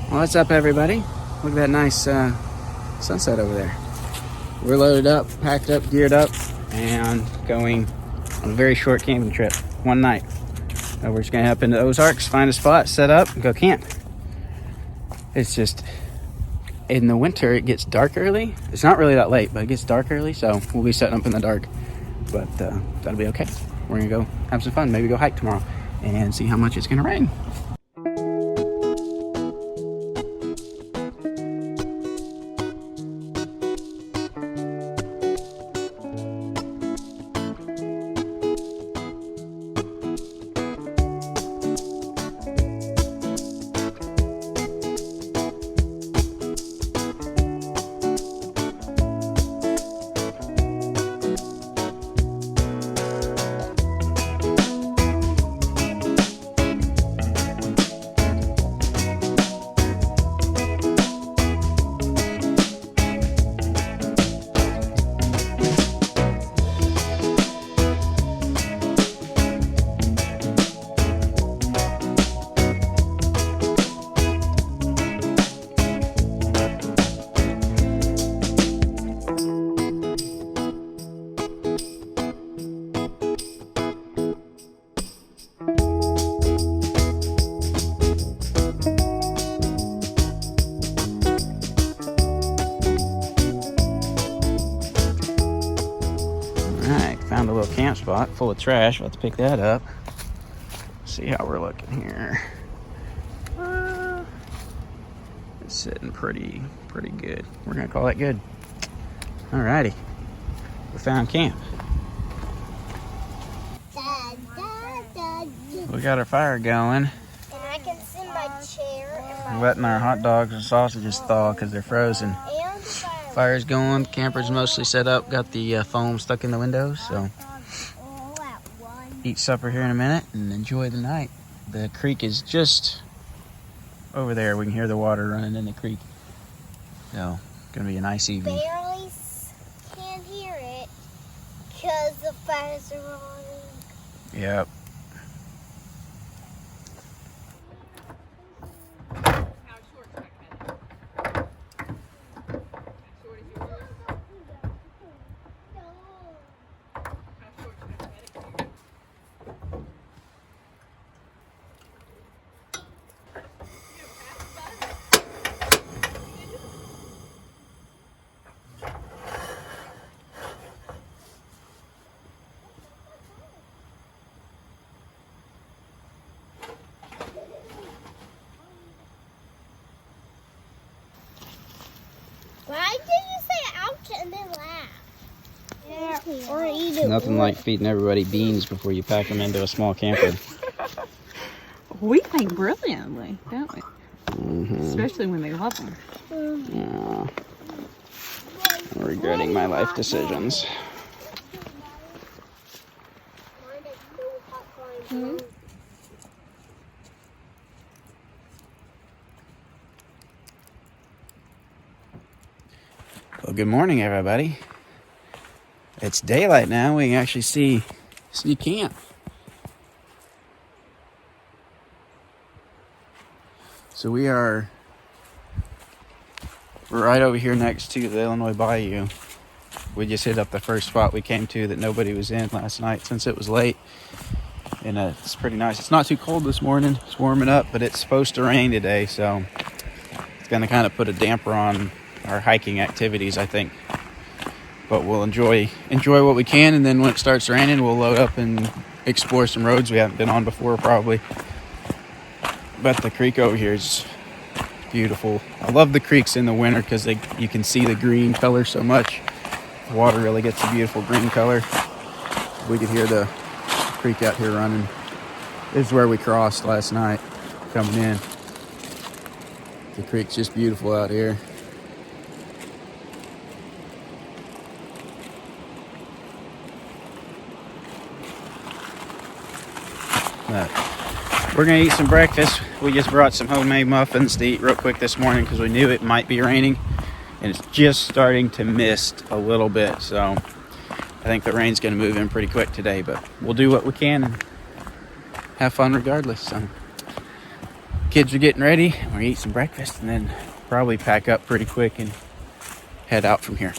Well, what's up, everybody? Look at that nice sunset over there. We're loaded up, packed up, geared up, and going on a very short camping trip. One night. We're just gonna head up into Ozarks, find a spot, set up, and go camp. It's just, in the winter, it gets dark early. It's not really that late, but it gets dark early, so we'll be setting up in the dark. But that'll be okay. We're gonna go have some fun, maybe go hike tomorrow, and see how much it's gonna rain. Found a little camp spot full of trash. About to pick that up. See how we're looking here. It's sitting pretty good. We're gonna call that good. Alrighty, we found camp. We got our fire going. And I can sit in my chair. And Letting our hot dogs and sausages thaw because they're frozen. Fire's going, camper's mostly set up, got the foam stuck in the windows, so eat supper here in a minute and enjoy the night. The creek is just over there. We can hear the water running in the creek. So, gonna be a nice evening. Barely can't hear it because the fires are on. Yep. Why did you say ouch and then laugh? Yeah, or eat it. Nothing like feeding everybody beans before you pack them into a small camper. We think brilliantly, don't we? Mm-hmm. Especially when they love them. Yeah. I'm regretting my life decisions. Hmm? Well, good morning, everybody. It's daylight now. We can actually see camp. So we are right over here next to the Illinois Bayou. We just hit up the first spot we came to that nobody was in last night since it was late. And it's pretty nice. It's not too cold this morning. It's warming up, but it's supposed to rain today, so it's going to kind of put a damper on our hiking activities, I think. But we'll enjoy what we can, and then when it starts raining, we'll load up and explore some roads we haven't been on before, probably. But the creek over here is beautiful. I love the creeks in the winter because you can see the green color so much. The water really gets a beautiful green color. We could hear the creek out here running. This is where we crossed last night coming in. The creek's just beautiful out here. But we're gonna eat some breakfast. We just brought some homemade muffins to eat real quick this morning because we knew it might be raining, and it's just starting to mist a little bit, so I think the rain's gonna move in pretty quick today, but we'll do what we can and have fun regardless. So kids are getting ready. We're gonna eat some breakfast and then probably pack up pretty quick and head out from here.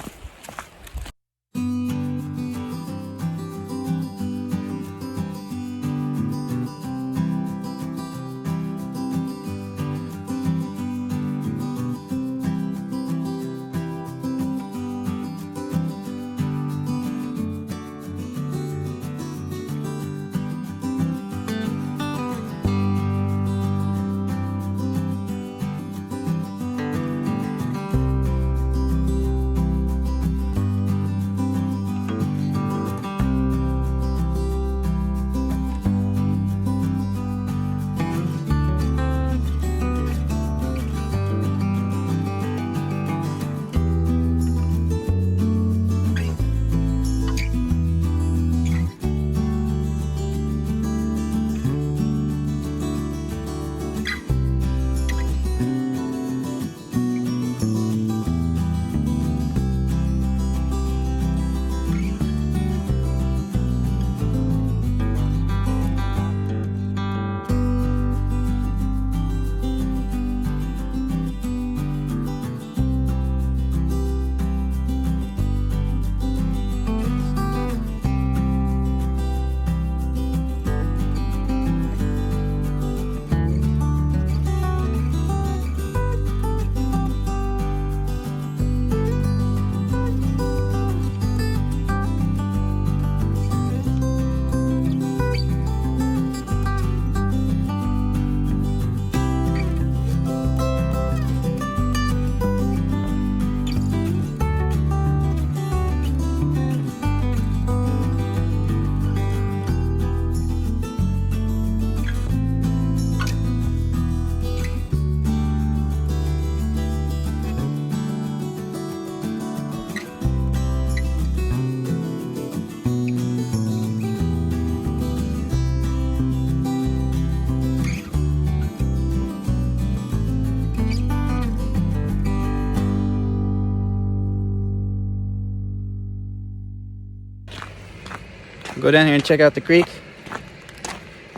Go down here and check out the creek.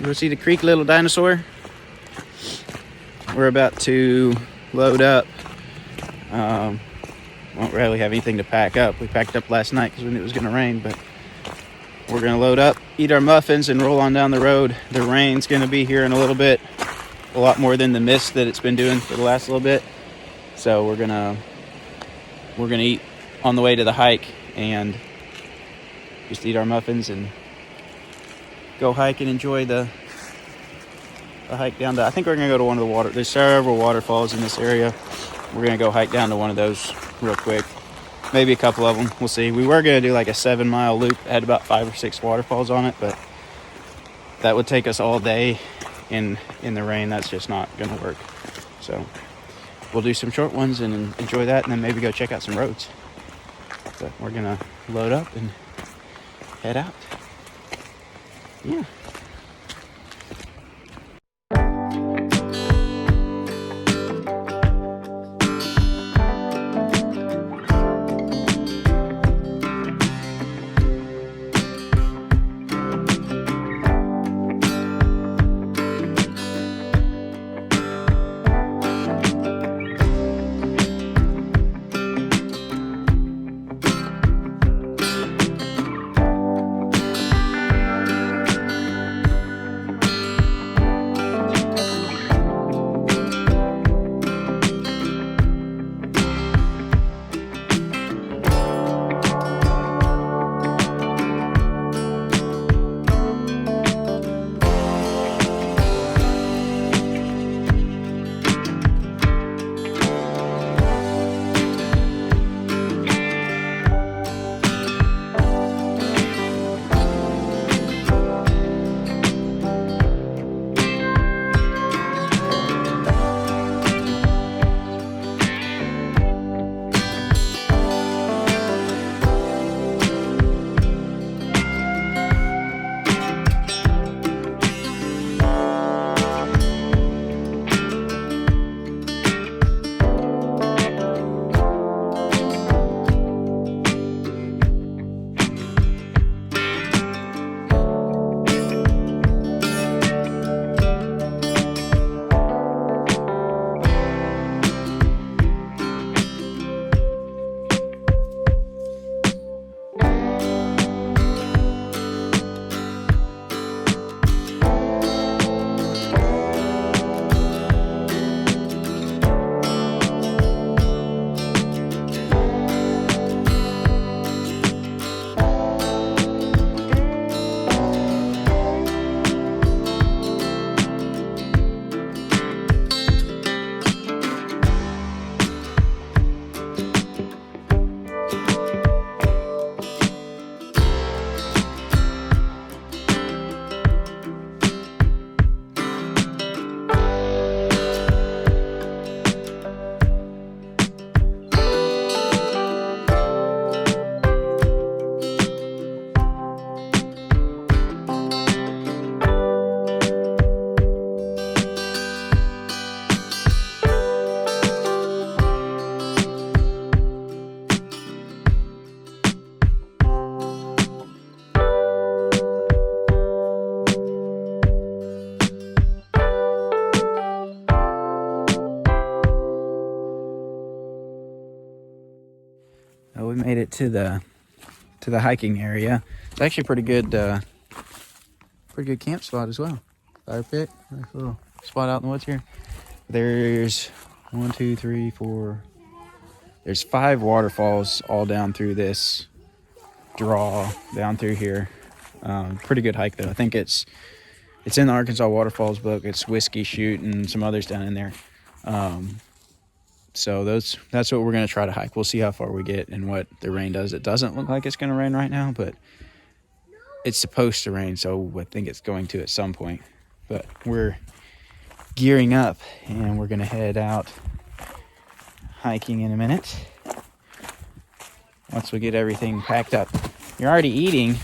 Go see the creek, little dinosaur. We're about to load up. Won't really have anything to pack up. We packed up last night because we knew it was going to rain, but we're going to load up, eat our muffins, and roll on down the road. The rain's going to be here in a little bit, a lot more than the mist that it's been doing for the last little bit. So we're gonna eat on the way to the hike and just eat our muffins and go hike and enjoy the hike down to, I think we're going to go to one of the water, there's several waterfalls in this area. We're going to go hike down to one of those real quick. Maybe a couple of them, we'll see. We were going to do like a 7-mile loop that had about 5 or 6 waterfalls on it, but that would take us all day in the rain. That's just not going to work. So we'll do some short ones and enjoy that, and then maybe go check out some roads. But we're going to load up and head out. Yeah. we made it to the hiking area. It's actually pretty good camp spot as well. Fire pit, nice little spot out in the woods here. There's 1, 2, 3, 4. There's 5 waterfalls all down through this draw down through here. Pretty good hike though. I think it's in the Arkansas Waterfalls book. It's Whiskey Chute and some others down in there. So that's what we're gonna try to hike. We'll see how far we get and what the rain does. It doesn't look like it's gonna rain right now, but it's supposed to rain, so I think it's going to at some point. But we're gearing up and we're gonna head out hiking in a minute once we get everything packed up. You're already eating.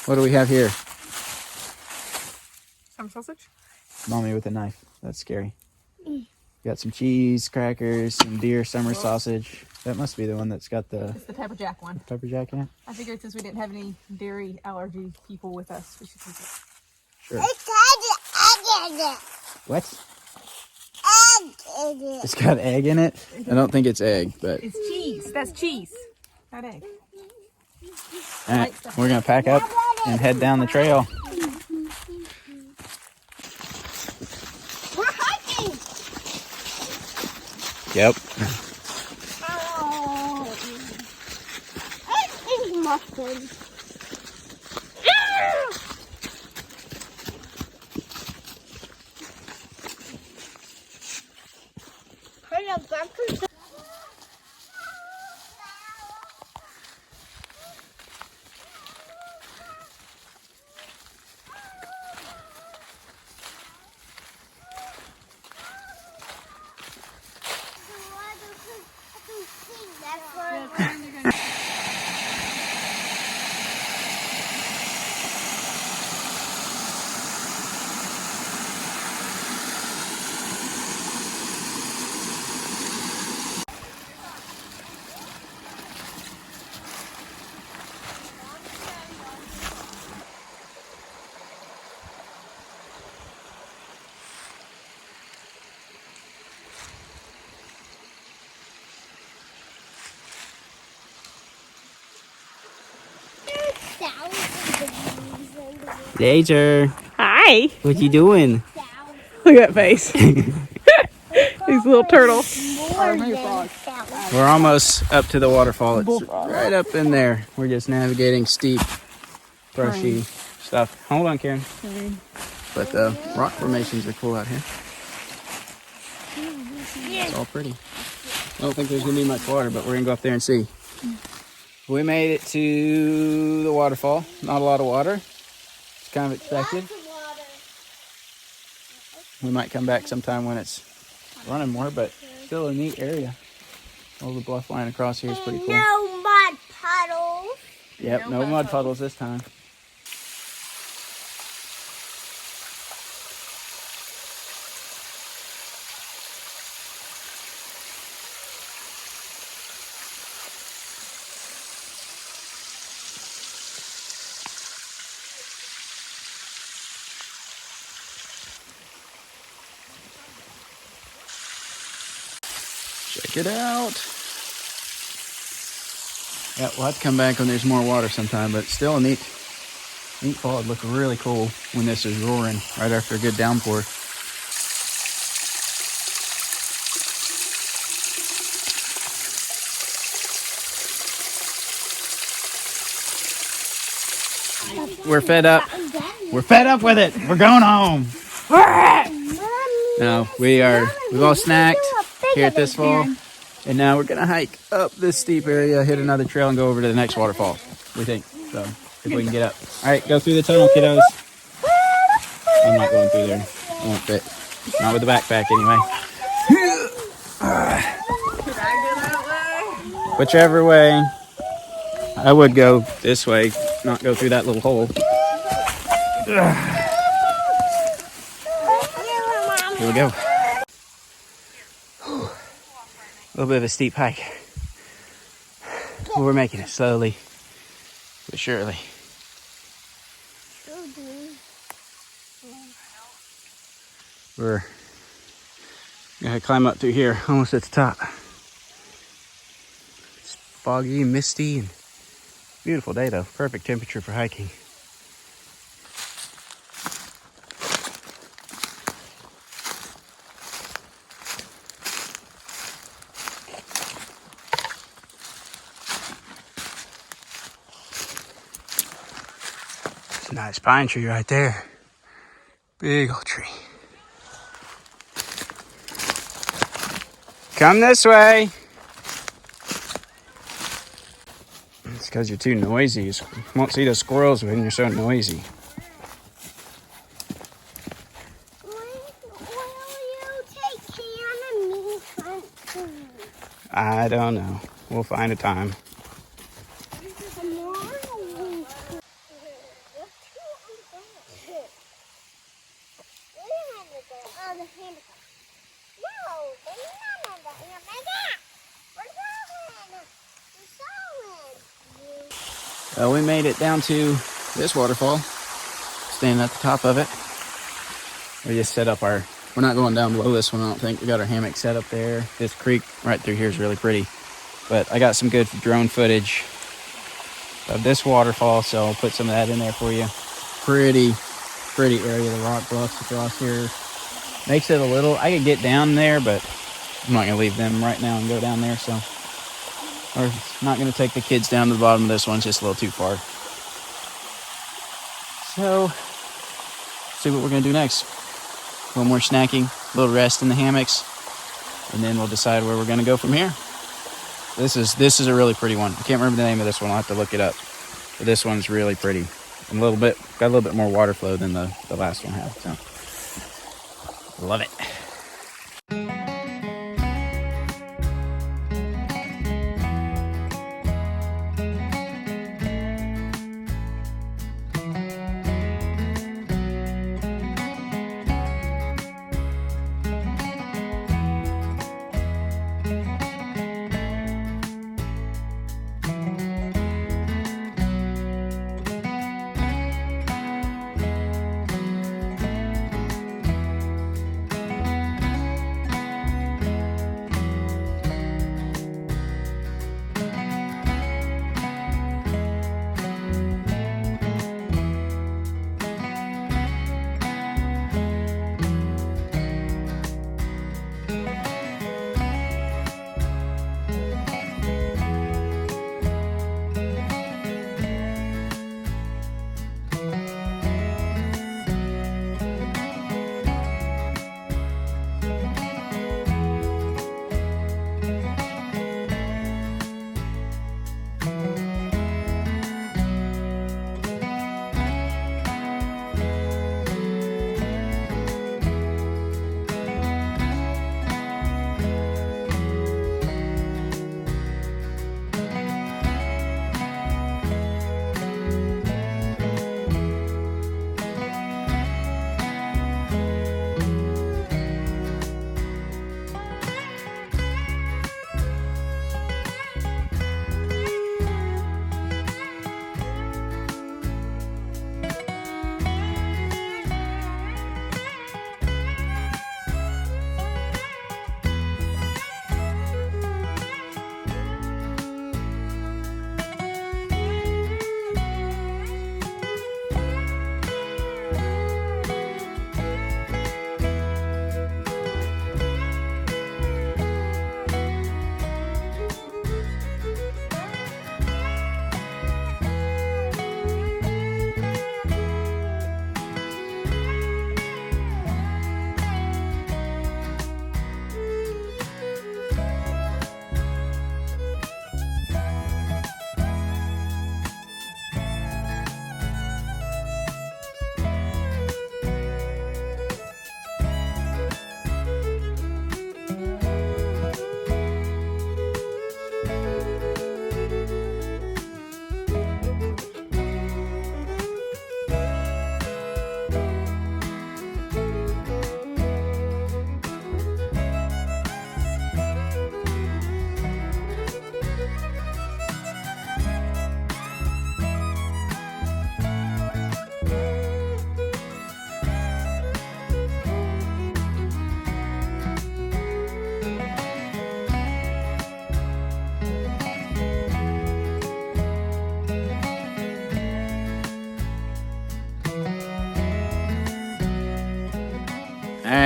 What do we have here? Some sausage. Mommy with a knife. That's scary. Got some cheese, crackers, some deer summer sausage. That must be the one that's got the It's the pepper jack one. pepper jack in it. I figured since we didn't have any dairy allergy people with us, we should take it. Sure. It's got egg in it. What? Egg in it. It's got egg in it? I don't think it's egg, but It's cheese. That's cheese. Not egg. all right, we're gonna pack up and head down the trail. We're hiking. Yep. Oh. It's mustard. Laser, Hi. what you doing? Look at that face. These little turtles. We're almost up to the waterfall. It's right up in there. We're just navigating steep, brushy stuff. Hold on, Karen. But the rock formations are cool out here. It's all pretty. I don't think there's gonna be much water, but we're gonna go up there and see. We made it to the waterfall. Not a lot of water. It's kind of expected. We might come back sometime when it's running more, but still a neat area. All the bluff line across here is pretty cool. No mud puddles. Yep, no mud puddles this time. Check it out. Yeah, we'll have to come back when there's more water sometime, but still a neat fall. It'd look really cool when this is roaring right after a good downpour. We're fed up. We're fed up with it. We're going home. No, we've all snacked here at this fall, and now we're gonna hike up this steep area, hit another trail, and go over to the next waterfall. We think so. If we can get up. All right, go through the tunnel, kiddos. I'm not going through there. I won't fit. Not with the backpack, anyway. Whichever way. I would go this way, not go through that little hole. Here we go. A little bit of a steep hike. But we're making it slowly but surely. We're gonna climb up through here, almost at the top. foggy, misty, and beautiful day though. Perfect temperature for hiking. It's a nice pine tree right there. Big old tree. Come this way. It's because you're too noisy. You won't see the squirrels when you're so noisy. Will you take care of me hunting? I don't know. We'll find a time. Oh, the hammock. No, there's none of the hammock. We're going. We made it down to this waterfall. Standing at the top of it. We just set up our... We're not going down below this one, I don't think. We got our hammock set up there. This creek right through here is really pretty. But I got some good drone footage of this waterfall, so I'll put some of that in there for you. Pretty area. The rock bluffs across here makes it a little... I could get down there, but I'm not going to leave them right now and go down there, so... Or not going to take the kids down to the bottom of this one. It's just a little too far. So, see what we're going to do next. A little more snacking, a little rest in the hammocks, and then we'll decide where we're going to go from here. This is a really pretty one. I can't remember the name of this one. I'll have to look it up. But this one's really pretty. And got a little bit more water flow than the last one had. So, love it.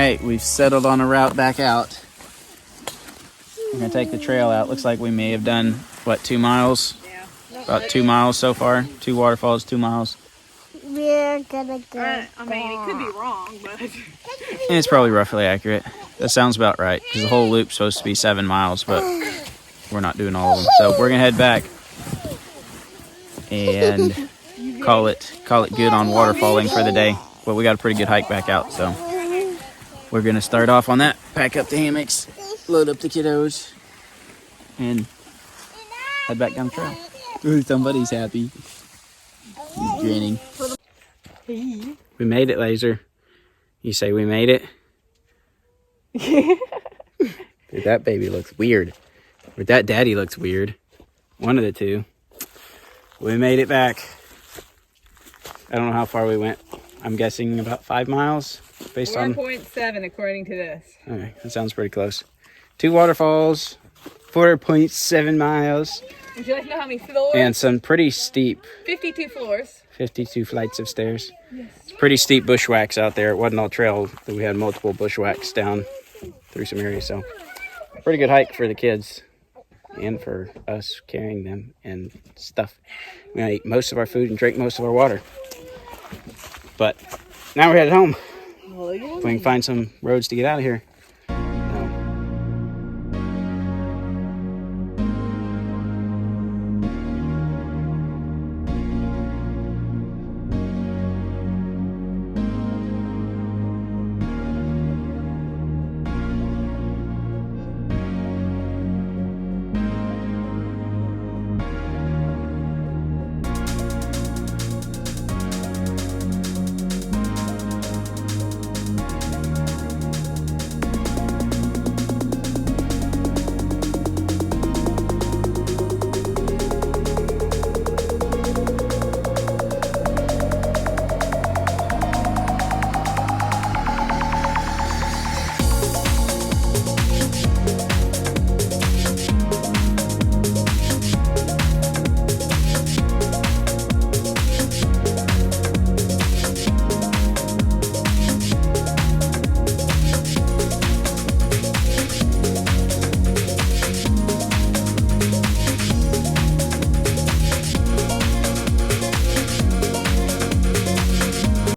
right, we've settled on a route back out. We're gonna take the trail out. Looks like we may have done, what, 2 miles? Yeah. About 2 miles so far. 2 waterfalls, 2 miles. We're gonna go. I mean, it could be wrong, but And it's probably roughly accurate. That sounds about right, because the whole loop's supposed to be 7 miles, but we're not doing all of them. So we're gonna head back and call it good on waterfalling for the day. But we got a pretty good hike back out, so we're gonna start off on that. Pack up the hammocks, load up the kiddos, and head back down the trail. Ooh, somebody's happy. He's grinning. We made it, Laser. You say we made it? Dude, that baby looks weird. Or that daddy looks weird. One of the two. We made it back. I don't know how far we went. I'm guessing about 5 miles based on... 4.7 according to this. Okay, that sounds pretty close. 2 waterfalls, 4.7 miles. Would you like to know how many floors? And some pretty steep... 52 floors. 52 flights of stairs. Yes. It's pretty steep bushwhacks out there. It wasn't all trail. We had multiple bushwhacks down through some areas. So pretty good hike for the kids and for us carrying them and stuff. We're going to eat most of our food and drink most of our water. But now we're headed home. We can find some roads to get out of here.